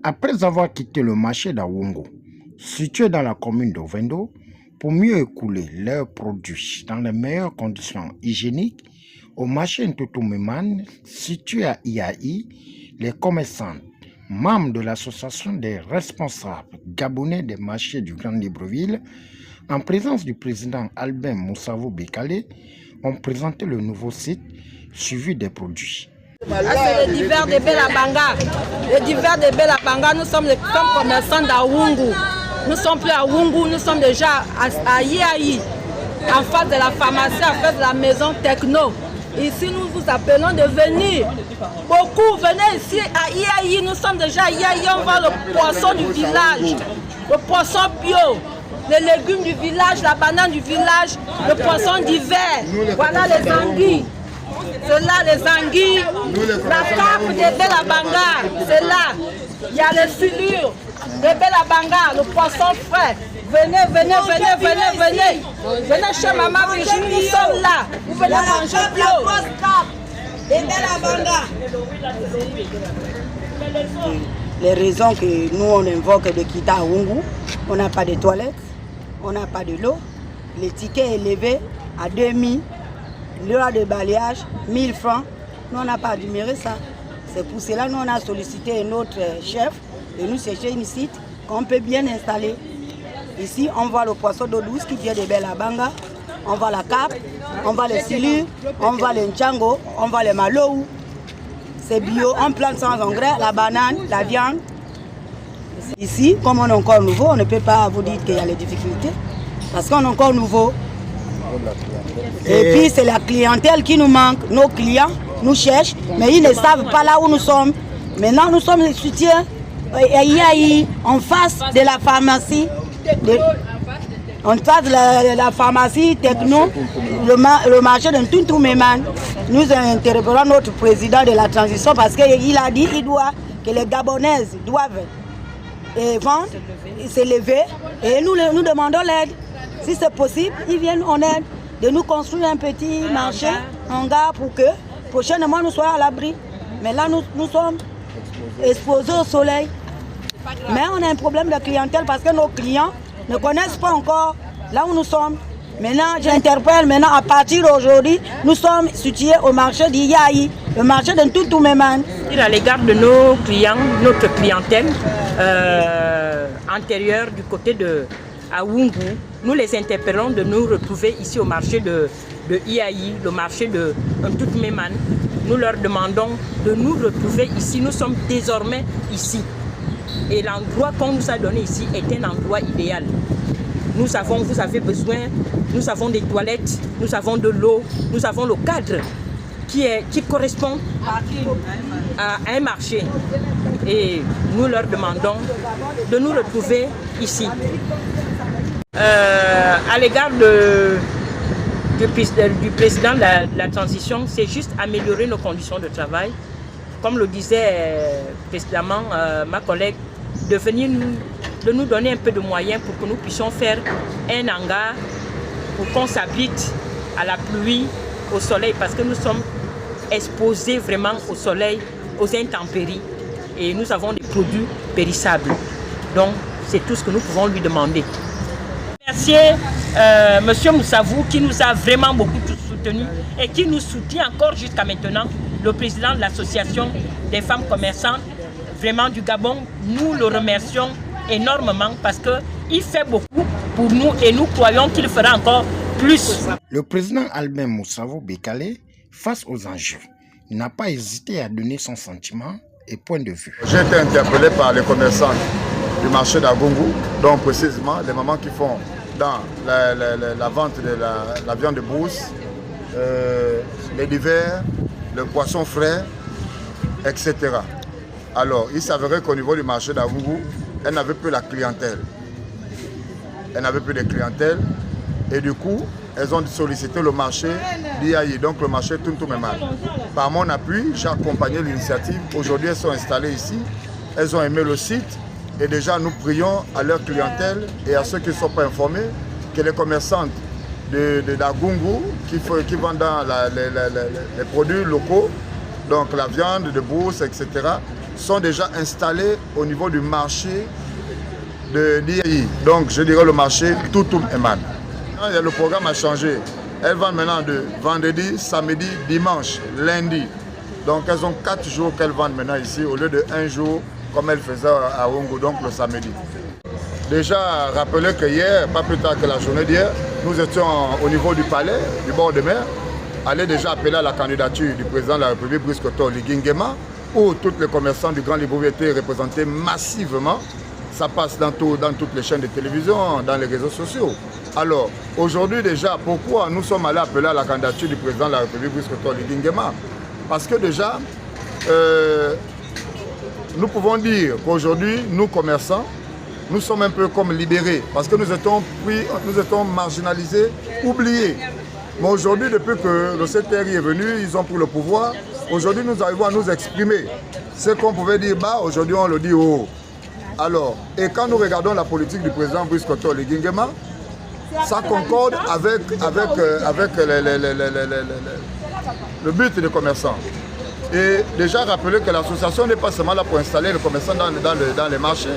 Après avoir quitté le marché d'Awungu, situé dans la commune d'Ovendo, pour mieux écouler leurs produits dans les meilleures conditions hygiéniques, au marché Ntutumeman, situé à Iai, les commerçants, membres de l'association des responsables gabonais des marchés du Grand Libreville, en présence du président Albin Moussavou Bekale, ont présenté le nouveau site suivi des produits. C'est le divers de Belabanga. Le divers de Belabanga, nous sommes les commerçants d'Awungu. Nous ne sommes plus à Wungu, nous sommes déjà à Iai, en face de la pharmacie, en face de la maison Techno. Ici, nous vous appelons de venir. Beaucoup, venez ici à Iai, nous sommes déjà à Iai, on voit le poisson du village, le poisson bio, les légumes du village, la banane du village, le poisson d'hiver. Voilà les anguilles. C'est là les anguilles, la carpe de Belabanga, c'est là. Il y a les silures de Belabanga, le poisson frais. Venez, venez, venez, venez, venez. Venez chez Maman Virginie, nous sommes là. Vous venez manger bio. Les raisons que nous on invoque de quitter Awungu, on n'a pas de toilettes, on n'a pas de l'eau, les tickets élevés à 2000, l'heure de balayage, 1000 francs, nous on n'a pas admiré ça. C'est pour cela que nous on a sollicité notre chef de nous chercher une site qu'on peut bien installer. Ici on voit le poisson d'eau douce qui vient de Belabanga, on voit la carpe, on voit les silures, on voit les nchango, on voit les malou. C'est bio, on plante sans engrais, la banane, la viande. Ici, comme on est encore nouveau, on ne peut pas vous dire qu'il y a les difficultés, parce qu'on est encore nouveau. Et puis c'est la clientèle qui nous manque, nos clients nous cherchent, mais ils ne savent pas là où nous sommes. Maintenant nous sommes les soutiens, en face de la pharmacie, en face de la pharmacie Techno, le marché de Ntutumeman. Nous interpellons notre président de la transition parce qu'il a dit que les Gabonaises doivent vendre, s'élever, et nous demandons l'aide. Si c'est possible, ils viennent en aide de nous construire un petit marché, un hangar pour que prochainement nous soyons à l'abri. Mais là, nous sommes exposés au soleil. Mais on a un problème de clientèle parce que nos clients ne connaissent pas encore là où nous sommes. Maintenant, j'interpelle, à partir d'aujourd'hui, nous sommes situés au marché d'Iai, le marché de Ntutumeman. À l'égard de nos clients, notre clientèle antérieure du côté de Awungu, nous les interpellons de nous retrouver ici au marché de Iai, le marché de Ntutumeman. Nous leur demandons de nous retrouver ici. Nous sommes désormais ici. Et l'endroit qu'on nous a donné ici est un endroit idéal. Nous avons, vous avez besoin, nous avons des toilettes, nous avons de l'eau, nous avons le cadre qui correspond à un marché. Et nous leur demandons de nous retrouver ici. À l'égard du président de la transition, c'est juste améliorer nos conditions de travail. Comme le disait précédemment ma collègue, de nous donner un peu de moyens pour que nous puissions faire un hangar pour qu'on s'habite à la pluie, au soleil, parce que nous sommes exposés vraiment au soleil, aux intempéries, et nous avons des produits périssables. Donc c'est tout ce que nous pouvons lui demander. Merci Monsieur Moussavou qui nous a vraiment beaucoup soutenus et qui nous soutient encore jusqu'à maintenant, le président de l'association des femmes commerçantes vraiment du Gabon. Nous le remercions énormément parce qu'il fait beaucoup pour nous et nous croyons qu'il fera encore plus. Le président Albin Moussavou Bekale, face aux enjeux, n'a pas hésité à donner son sentiment et point de vue. J'ai été interpellé par les commerçants du marché d'Awungu, donc précisément les mamans qui font dans la vente de la viande de brousse, les divers, le poisson frais, etc. Alors, il s'avérait qu'au niveau du marché d'Awungu, elle n'avait plus la clientèle. Elle n'avait plus de clientèle et du coup, elles ont sollicité le marché d'Iai, donc le marché Ntutumeman. Par mon appui, j'ai accompagné l'initiative. Aujourd'hui, elles sont installées ici. Elles ont aimé le site et déjà nous prions à leur clientèle et à ceux qui ne sont pas informés que les commerçantes d'Awungu qui vendent dans les produits locaux, donc la viande de brousse, etc., sont déjà installés au niveau du marché de l'IAI. Donc je dirais le marché Toutoum Eman. Le programme a changé. Elles vendent maintenant de vendredi, samedi, dimanche, lundi. Donc elles ont 4 jours qu'elles vendent maintenant ici au lieu de 1 jour comme elles faisaient à Wungu, donc le samedi. Déjà, rappelez que hier, pas plus tard que la journée d'hier, nous étions au niveau du palais, du bord de mer, allés déjà appeler à la candidature du président de la République, Brice Oligui Nguema, où tous les commerçants du Grand Libreville étaient représentés massivement. Ça passe dans toutes les chaînes de télévision, dans les réseaux sociaux. Alors, aujourd'hui déjà, pourquoi nous sommes allés appeler à la candidature du président de la République, Brice Oligui Nguema? Parce que déjà, nous pouvons dire qu'aujourd'hui, nous commerçants, nous sommes un peu comme libérés, parce que nous étions marginalisés, oubliés. Mais aujourd'hui, depuis que le CTRI est venu, ils ont pris le pouvoir. Aujourd'hui, nous arrivons à nous exprimer. Ce qu'on pouvait dire bas, aujourd'hui, on le dit haut. Alors, et quand nous regardons la politique du président Brice Oligui Nguema, ça concorde avec le but des commerçants. Et déjà rappeler que l'association n'est pas seulement là pour installer les commerçants dans les marchés.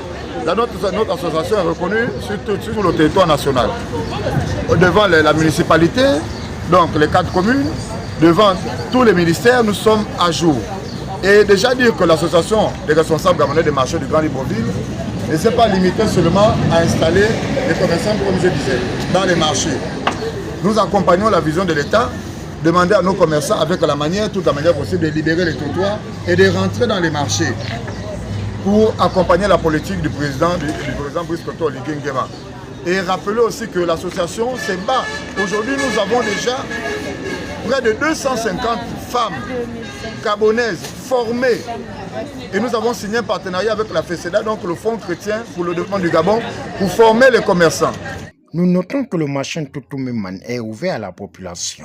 Notre association est reconnue sur le territoire national. Devant la municipalité, donc les 4 communes, devant tous les ministères, nous sommes à jour. Et déjà dire que l'association des responsables gabonais des marchés du Grand Libreville ne s'est pas limitée seulement à installer les commerçants, comme je disais, dans les marchés. Nous accompagnons la vision de l'État, demander à nos commerçants, avec toute la manière possible, de libérer les trottoirs et de rentrer dans les marchés pour accompagner la politique du président Brice Oligui Nguema. Et rappelez aussi que l'association s'est bat. Aujourd'hui, nous avons déjà près de 250 femmes gabonaises formées. Et nous avons signé un partenariat avec la FECEDA, donc le Fonds chrétien pour le développement du Gabon, pour former les commerçants. Nous notons que le marché Toutoum Eman est ouvert à la population,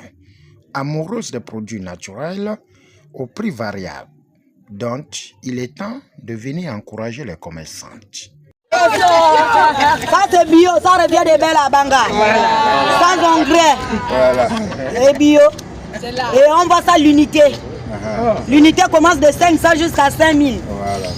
amoureuse des produits naturels au prix variable. Donc, il est temps de venir encourager les commerçantes. Ça c'est bio, ça revient de Bella Banga. Sans engrais. Voilà. Et bio. Et on voit ça l'unité. L'unité commence de 500 jusqu'à 5000. Voilà.